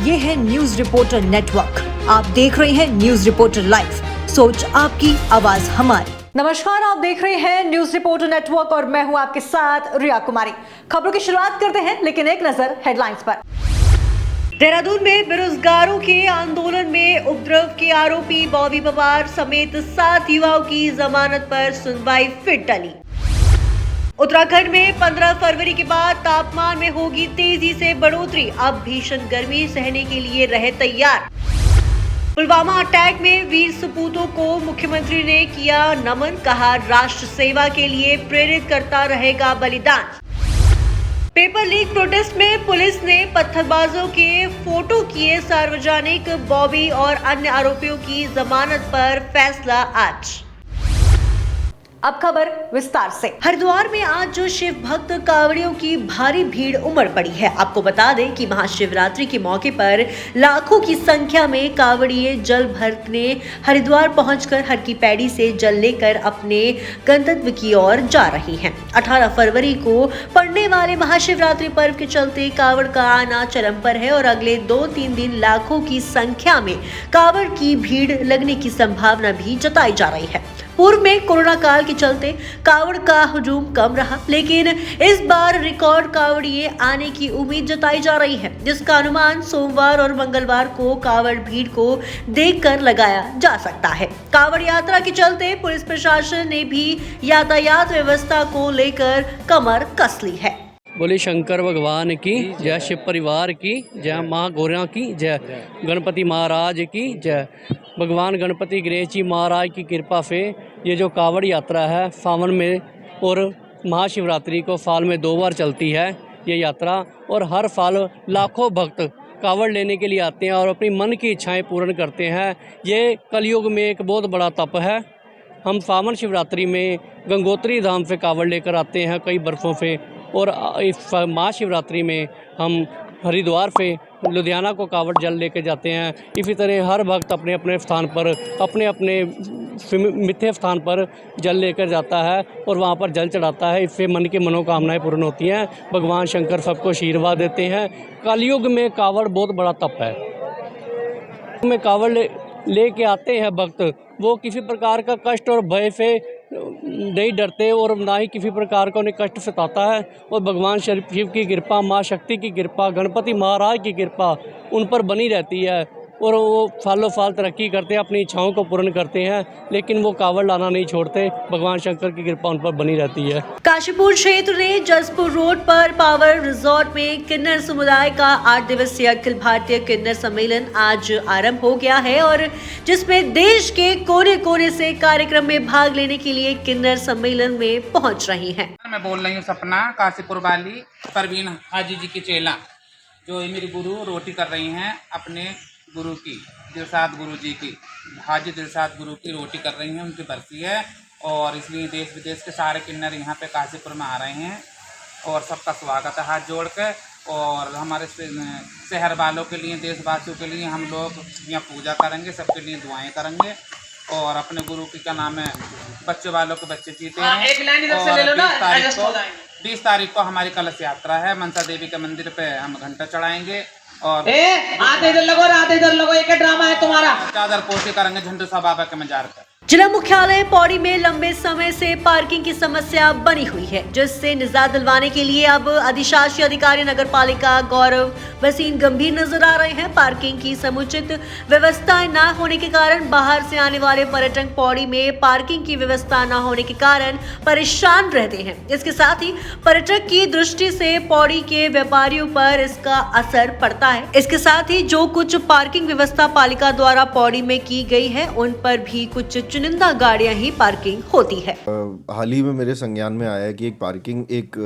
ये है news reporter network. आप देख रहे हैं न्यूज रिपोर्टर लाइव, सोच आपकी, आवाज हमारी। नमस्कार, आप देख रहे हैं न्यूज रिपोर्टर नेटवर्क और मैं हूं आपके साथ रिया कुमारी। खबरों की शुरुआत करते हैं, लेकिन एक नजर हेडलाइंस पर। देहरादून में बेरोजगारों के आंदोलन में उपद्रव के आरोपी बॉबी पवार समेत 7 युवाओं की जमानत पर सुनवाई फिर टली। उत्तराखंड में 15 फरवरी के बाद तापमान में होगी तेजी से बढ़ोतरी, अब भीषण गर्मी सहने के लिए रहे तैयार। पुलवामा अटैक में वीर सपूतों को मुख्यमंत्री ने किया नमन, कहा राष्ट्र सेवा के लिए प्रेरित करता रहेगा बलिदान। पेपर लीक प्रोटेस्ट में पुलिस ने पत्थरबाजों के फोटो किए सार्वजनिक, बॉबी और अन्य आरोपियों की जमानत पर फैसला आज। अब खबर विस्तार से। हरिद्वार में आज जो शिव भक्त कांवड़ियों की भारी भीड़ उमड़ पड़ी है। आपको बता दें कि महाशिवरात्रि के मौके पर लाखों की संख्या में कांवड़िए जल भरने हरिद्वार पहुंचकर हर की पैड़ी से जल लेकर अपने गंतव्य की ओर जा रही हैं। 18 फरवरी को पड़ने वाले महाशिवरात्रि पर्व के चलते कांवड़ का आना चरम पर है और अगले 2-3 दिन लाखों की संख्या में कांवड़ की भीड़ लगने की संभावना भी जताई जा रही है। पूर्व में कोरोना काल के चलते कांवड़ का हुजूम कम रहा, लेकिन इस बार रिकॉर्ड कांवड़िए आने की उम्मीद जताई जा रही है, जिसका अनुमान सोमवार और मंगलवार को कांवड़ भीड़ को देखकर लगाया जा सकता है। कांवड़ यात्रा के चलते पुलिस प्रशासन ने भी यातायात व्यवस्था को लेकर कमर कस ली है। बोले शंकर भगवान की जय, शिव परिवार की जय, माँ गौरा की जय, गणपति महाराज की जय। भगवान गणपति गणेश जी महाराज की कृपा से ये जो कांवड़ यात्रा है सावन में और महाशिवरात्रि को साल में 2 बार चलती है ये यात्रा, और हर साल लाखों भक्त कांवड़ लेने के लिए आते हैं और अपनी मन की इच्छाएं पूर्ण करते हैं। ये कलयुग में एक बहुत बड़ा तप है। हम सावन शिवरात्रि में गंगोत्री धाम से कांवड़ लेकर आते हैं कई बरसों से, और इस महाशिवरात्रि में हम हरिद्वार से लुधियाना को कांवड़ जल लेके जाते हैं। इसी तरह हर भक्त अपने अपने स्थान पर अपने अपने मिथ्य स्थान पर जल लेकर जाता है और वहाँ पर जल चढ़ाता है। इससे मन की मनोकामनाएं पूर्ण होती हैं। भगवान शंकर सबको आशीर्वाद देते हैं। कलयुग में कांवड़ बहुत बड़ा तप है। में कांवड़ लेके आते हैं भक्त, वो किसी प्रकार का कष्ट और भय से नहीं डरते और ना ही किसी प्रकार का उन्हें कष्ट सताता है। और भगवान शिव की कृपा, माँ शक्ति की कृपा, गणपति महाराज की कृपा उन पर बनी रहती है और वो सालों साल तरक्की करते हैं, अपनी इच्छाओं को पूर्ण करते हैं, लेकिन वो कांवड़ लाना नहीं छोड़ते। भगवान शंकर की कृपा उन पर बनी रहती है। काशीपुर क्षेत्र ने जसपुर रोड पर पावर रिजॉर्ट में किन्नर समुदाय का 8 दिवसीय अखिल भारतीय किन्नर सम्मेलन आज आरंभ हो गया है, और जिसमें देश के कोने कोने से कार्यक्रम में भाग लेने के लिए किन्नर सम्मेलन में पहुंच रही हैं। मैं बोल रही हूँ सपना, काशीपुर वाली परवीन हाजी जी की चेला, जो मेरी गुरु रोटी कर रही हैं अपने गुरु की, दिलशाद गुरु जी की, हाजी दिलशाद गुरु की रोटी कर रही हैं, उनकी बरसी है। और इसलिए देश विदेश के सारे किन्नर यहाँ पे काशीपुर में आ रहे हैं और सबका स्वागत है हाथ जोड़ के। और हमारे शहर वालों के लिए, देशवासियों के लिए हम लोग यहाँ पूजा करेंगे, सबके लिए दुआएं करेंगे और अपने गुरु की क्या नाम है, बच्चों वालों के बच्चे जीते हैं। और 20 तारीख को हमारी कलश यात्रा है, मनसा देवी के मंदिर पे हम घंटा चढ़ाएंगे और आधे इधर लगो, एक ड्रामा है तुम्हारा। चादर पोशी करेंगे झंडू सा बाबा के मजार पर। जिला मुख्यालय पौड़ी में लंबे समय से पार्किंग की समस्या बनी हुई है, जिससे निजात दिलवाने के लिए अब अधिशासी अधिकारी नगर पालिका गौरव वसीम गंभीर नजर आ रहे हैं। पार्किंग की समुचित व्यवस्था न होने के कारण बाहर से आने वाले पर्यटक पौड़ी में पार्किंग की व्यवस्था न होने के कारण परेशान रहते हैं। इसके साथ ही पर्यटक की दृष्टि से पौड़ी के व्यापारियों पर इसका असर पड़ता है। इसके साथ ही जो कुछ पार्किंग व्यवस्था पालिका द्वारा पौड़ी में की गई है, उन पर भी कुछ चुनिंदा गाड़ियां ही पार्किंग होती है। हाल ही में मेरे संज्ञान में आया है कि एक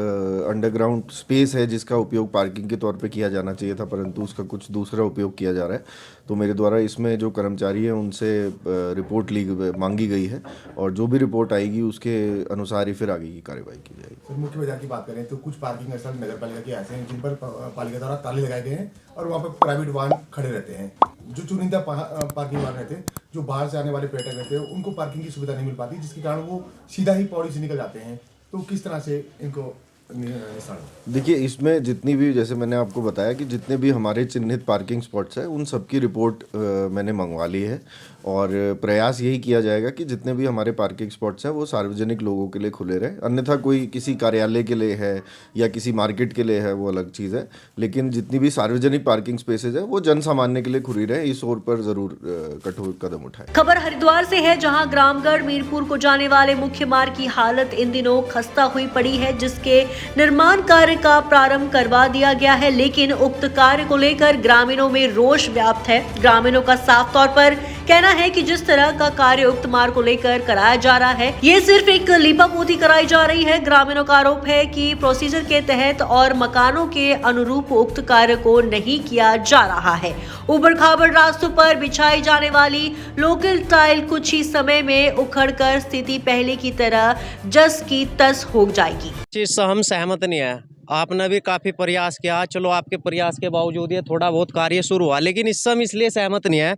अंडरग्राउंड स्पेस है जिसका उपयोग पार्किंग के तौर पे किया जाना चाहिए था, परंतु उसका कुछ दूसरा उपयोग किया जा रहा है। तो मेरे द्वारा इसमें जो कर्मचारी हैं उनसे रिपोर्ट मांगी गई है और जो भी रिपोर्ट आएगी उसके अनुसार ही फिर आगे की कार्रवाई की जाएगी। सर, मुख्य बाजार की बात करें तो कुछ पार्किंग स्थल नगर पालिका के ऐसे हैं जिन पर पालिका द्वारा ताले लगाए गए हैं और वहाँ पर प्राइवेट वाहन खड़े रहते हैं। जो चुनिंदा पार्किंग वाहन रहते हैं, जो बाहर से आने वाले पर्यटक रहते हैं, उनको पार्किंग की सुविधा नहीं मिल पाती, जिसके कारण वो सीधा ही पौड़ी से निकल जाते हैं। तो किस तरह से इनको निशान। देखिए, इसमें जितनी भी, जैसे मैंने आपको बताया कि जितने भी हमारे चिन्हित पार्किंग स्पॉट्स हैं उन सब की रिपोर्ट मैंने मंगवा ली है और प्रयास यही किया जाएगा कि जितने भी हमारे पार्किंग स्पॉट्स हैं वो सार्वजनिक लोगों के लिए खुले रहे। अन्यथा कोई किसी कार्यालय के लिए है या किसी मार्केट के लिए है वो अलग चीज़ है, लेकिन जितनी भी सार्वजनिक पार्किंग स्पेसेज है वो जन सामान्य के लिए खुली रहे, इस ओर पर ज़रूर कठोर कदम उठाएं। खबर हरिद्वार से है, जहां ग्रामगढ़ मीरपुर को जाने वाले मुख्य मार्ग की हालत इन दिनों खस्ता हुई पड़ी है, जिसके निर्माण कार्य का प्रारंभ करवा दिया गया है, लेकिन उक्त कार्य को लेकर ग्रामीणों में रोष व्याप्त है। ग्रामीणों का साफ तौर पर कहना है कि जिस तरह का कार्य उक्त मार्ग को लेकर कराया जा रहा है ये सिर्फ एक लीपापोती कराई जा रही है। ग्रामीणों का आरोप है कि प्रोसीजर के तहत और मकानों के अनुरूप उक्त कार्य को नहीं किया जा रहा है। उबड़ खाबड़ रास्तों पर बिछाई जाने वाली लोकल टाइल कुछ ही समय में उखड़कर स्थिति पहले की तरह जस की तस हो जाएगी। चीज से हम सहमत नहीं है। आपने भी काफी प्रयास किया, चलो आपके प्रयास के बावजूद ये थोड़ा बहुत कार्य शुरू हुआ, लेकिन इससे हम इसलिए सहमत नहीं है।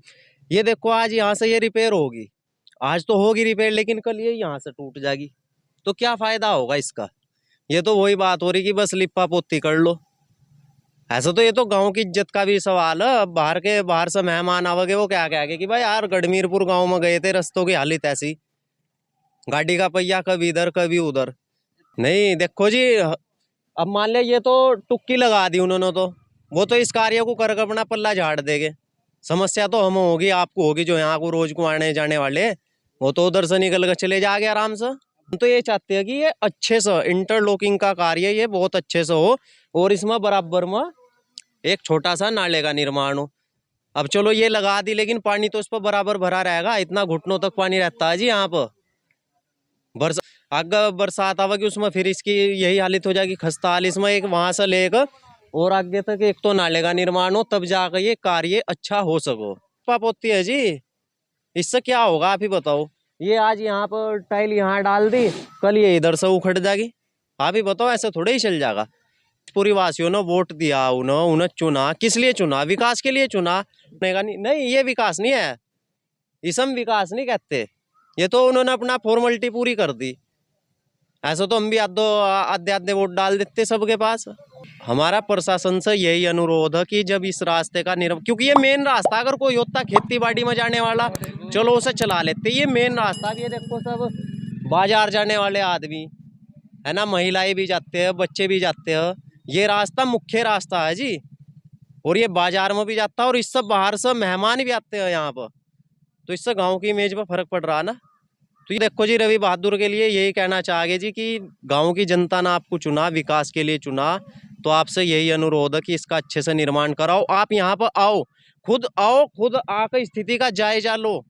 ये देखो, आज यहाँ से ये रिपेयर होगी, आज तो होगी रिपेयर, लेकिन कल ये यहाँ से टूट जाएगी तो क्या फायदा होगा इसका। ये तो वही बात हो रही कि बस लिप्पा पोती कर लो। ऐसा तो ये तो गांव की इज्जत का भी सवाल है। अब बाहर से मेहमान आवेंगे, वो क्या कहेंगे कि भाई यार गढ़मीरपुर गांव में गए थे, रस्तों की हालत ऐसी, गाड़ी का पहिया कभी इधर कभी उधर। नहीं देखो जी, अब मान लिया ये तो टुक्की लगा दी उन्होंने, तो वो तो इस कार्य को कर अपना पल्ला झाड़ देंगे। समस्या तो हम होगी, आपको होगी, जो यहाँ को रोज को आने जाने वाले, वो तो उधर से निकल कर चले जाएंगे आराम से। हम तो ये चाहते हैं कि ये अच्छे से इंटरलॉकिंग का कार्य ये बहुत अच्छे से हो और इसमें बराबर में एक छोटा सा नाले का निर्माण हो। अब चलो ये लगा दी, लेकिन पानी तो इस पर बराबर भरा रहेगा, इतना घुटनों तक पानी रहता है जी यहाँ पर। आगे बरसात आवेगी उसमें फिर इसकी यही हालत हो जाएगी, खस्ता हाल। इसमें एक वहां से लेकर और आगे तक एक तो नाले का निर्माण हो, तब जाकर ये कार्य अच्छा हो सको। पाप होती है जी, इससे क्या होगा आप ही बताओ। ये आज यहाँ पर टाइल यहाँ डाल दी, कल ये इधर से उखड़ जाएगी, आप ही बताओ। ऐसे थोड़े ही चल जाएगा। पूरी वासियों ने वोट दिया, उन्हें चुना, किस लिए चुना? विकास के लिए चुना। नहीं, ये विकास नहीं है, इसे हम विकास नहीं कहते। ये तो उन्होंने अपना फॉर्मेलिटी पूरी कर दी। ऐसा तो हम भी आधे वोट डाल देते सबके पास। हमारा प्रशासन से यही अनुरोध है कि जब इस रास्ते का क्योंकि ये मेन रास्ता, अगर कोई होता खेती बाड़ी में जाने वाला चलो उसे चला लेते, ये मेन रास्ता। ये देखो सब बाजार जाने वाले आदमी है ना, महिलाएं भी जाते हैं, बच्चे भी जाते हैं, ये रास्ता मुख्य रास्ता है जी, और ये बाजार में भी जाता है और इससे बाहर से मेहमान भी आते हैं यहाँ पर, तो इससे गाँव की इमेज पर फर्क पड़ रहा है ना। तो ये देखो जी, रवि बहादुर के लिए यही कहना चाहेंगे जी कि गांव की जनता ने आपको चुना, विकास के लिए चुना, तो आपसे यही अनुरोध है कि इसका अच्छे से निर्माण कराओ। आप यहाँ पर आओ, खुद आकर स्थिति का जायजा लो,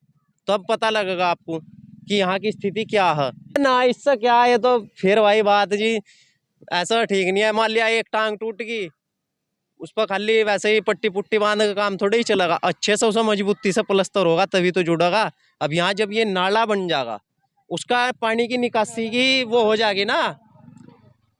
तब पता लगेगा आपको कि यहाँ की स्थिति क्या है ना। इससे क्या है, तो फिर वही बात जी, ऐसा ठीक नहीं है। मान लिया एक टांग टूट गई, उस पर खाली वैसे ही पट्टी पुट्टी बांधने का काम थोड़ा ही चलेगा, अच्छे से उसे मजबूती से प्लास्टर होगा तभी तो जुड़ेगा। अब यहाँ जब ये नाला बन जाएगा, उसका पानी की निकासी की वो हो जाएगी ना,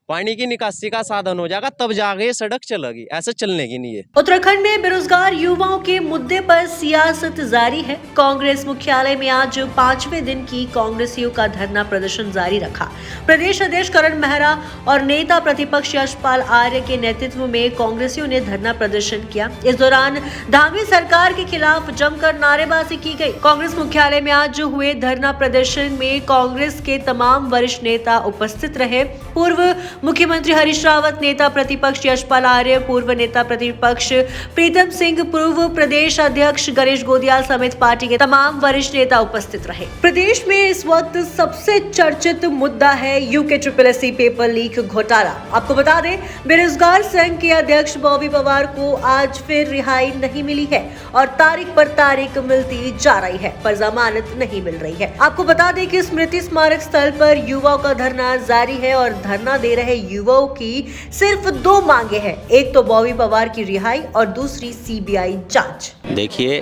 पानी की निकासी का साधन हो जाएगा, तब जाके सड़क चलेगी, ऐसे चलने की नहीं है। उत्तराखंड में बेरोजगार युवाओं के मुद्दे पर सियासत जारी है। कांग्रेस मुख्यालय में आज 5वें दिन की कांग्रेसियों का धरना प्रदर्शन जारी रखा। प्रदेश अध्यक्ष करण मेहरा और नेता प्रतिपक्ष यशपाल आर्य के नेतृत्व में कांग्रेसियों ने धरना प्रदर्शन किया। इस दौरान धामी सरकार के खिलाफ जमकर नारेबाजी की गई। कांग्रेस मुख्यालय में आज हुए धरना प्रदर्शन में कांग्रेस के तमाम वरिष्ठ नेता उपस्थित रहे। पूर्व मुख्यमंत्री हरीश रावत, नेता प्रतिपक्ष यशपाल आर्य, पूर्व नेता प्रतिपक्ष प्रीतम सिंह, पूर्व प्रदेश अध्यक्ष गणेश गोदियाल समेत पार्टी के तमाम वरिष्ठ नेता उपस्थित रहे। प्रदेश में इस वक्त सबसे चर्चित मुद्दा है UKSSC पेपर लीक घोटाला। आपको बता दें, बेरोजगार संघ के अध्यक्ष बॉबी पवार को आज फिर रिहाई नहीं मिली है और तारीख पर तारीख मिलती जा रही है, पर जमानत नहीं मिल रही है। आपको बता दें कि स्मृति स्मारक स्थल पर युवाओं का धरना जारी है और धरना दे रहे युवाओं की सिर्फ 2 मांगे हैं, एक तो बॉबी पवार की रिहाई और दूसरी CBI जांच। देखिए,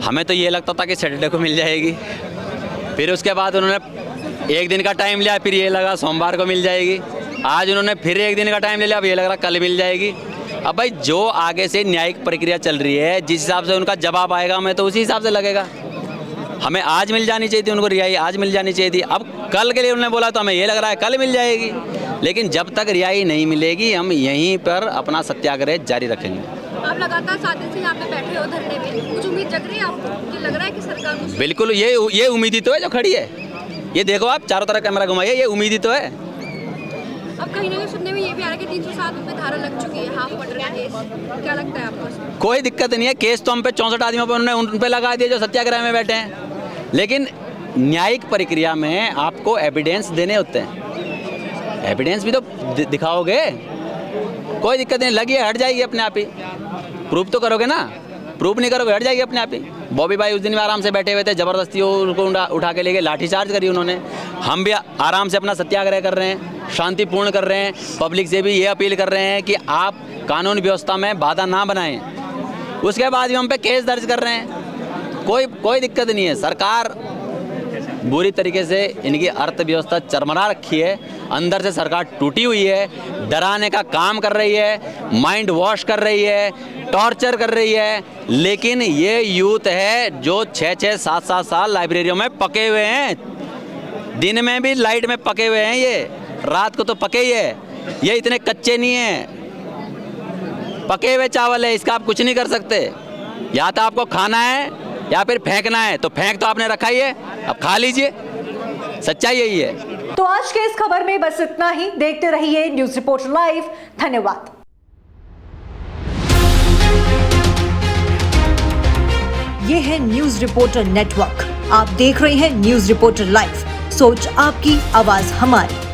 हमें तो ये लगता था कि सैटरडे को मिल जाएगी, फिर उसके बाद उन्होंने 1 दिन का टाइम लिया, फिर ये लगा सोमवार को मिल जाएगी, आज उन्होंने फिर 1 दिन का टाइम ले लिया, अब ये लग रहा कल मिल जाएगी। अब भाई जो आगे से न्यायिक प्रक्रिया चल रही है, जिस हिसाब से उनका जवाब आएगा हमें तो उसी हिसाब से लगेगा। हमें आज मिल जानी चाहिए थी, उनको रिहाई आज मिल जानी चाहिए थी। अब कल के लिए उन्होंने बोला तो हमें ये लग रहा है कल मिल जाएगी। लेकिन जब तक रिहाई नहीं मिलेगी हम यहीं पर अपना सत्याग्रह जारी रखेंगे। आप लगातार 7 दिन से यहाँ पे बैठे हो धरने में, कुछ उम्मीद जग रही है आपको कि लग रहा है कि सरकार कुछ? बिल्कुल, ये उम्मीद ही तो है जो खड़ी है। ये देखो आप चारों तरफ कैमरा घुमाइए, ये उम्मीद ही तो है। अब कहीं ना कहीं सुनने में ये भी आ रहा है कि 307 पे धारा लग चुकी है हाफ मर्डर का केस, क्या लगता है आपको? कोई दिक्कत नहीं है, केस तो हम पे 64 आदमियों पे उन्होंने उन पे लगा दिया जो सत्याग्रह में बैठे हैं, लेकिन न्यायिक प्रक्रिया में आपको एविडेंस देने होते हैं, एविडेंस भी तो दिखाओगे। कोई दिक्कत नहीं, लगी है हट जाएगी अपने आप ही। प्रूफ तो करोगे ना, प्रूफ नहीं करोगे हट जाएगी अपने आप ही। बॉबी भाई उस दिन भी आराम से बैठे हुए थे, ज़बरदस्ती उनको उठा के ले गए, लाठीचार्ज करी उन्होंने। हम भी आराम से अपना सत्याग्रह कर रहे हैं, शांतिपूर्ण कर रहे हैं। पब्लिक से भी ये अपील कर रहे हैं कि आप कानून व्यवस्था में बाधा ना बनाएं। उसके बाद भी हम पे केस दर्ज कर रहे हैं, कोई दिक्कत नहीं है। सरकार बुरी तरीके से इनकी अर्थव्यवस्था चरमरा रखी है, अंदर से सरकार टूटी हुई है, डराने का काम कर रही है, माइंड वॉश कर रही है, टॉर्चर कर रही है। लेकिन ये यूथ है जो 6-6, 7-7 साल लाइब्रेरियों में पके हुए हैं, दिन में भी लाइट में पके हुए हैं, ये रात को तो पके ही है। ये इतने कच्चे नहीं हैं, पके हुए चावल है, इसका आप कुछ नहीं कर सकते। या तो आपको खाना है या फिर फेंकना है, तो फेंक तो आपने रखा ही है, अब खा लीजिए, सच्चाई यही है। तो आज के इस खबर में बस इतना ही। देखते रहिए न्यूज रिपोर्टर लाइव। धन्यवाद। ये है न्यूज रिपोर्टर नेटवर्क। आप देख रहे हैं न्यूज रिपोर्टर लाइव। सोच आपकी, आवाज हमारी।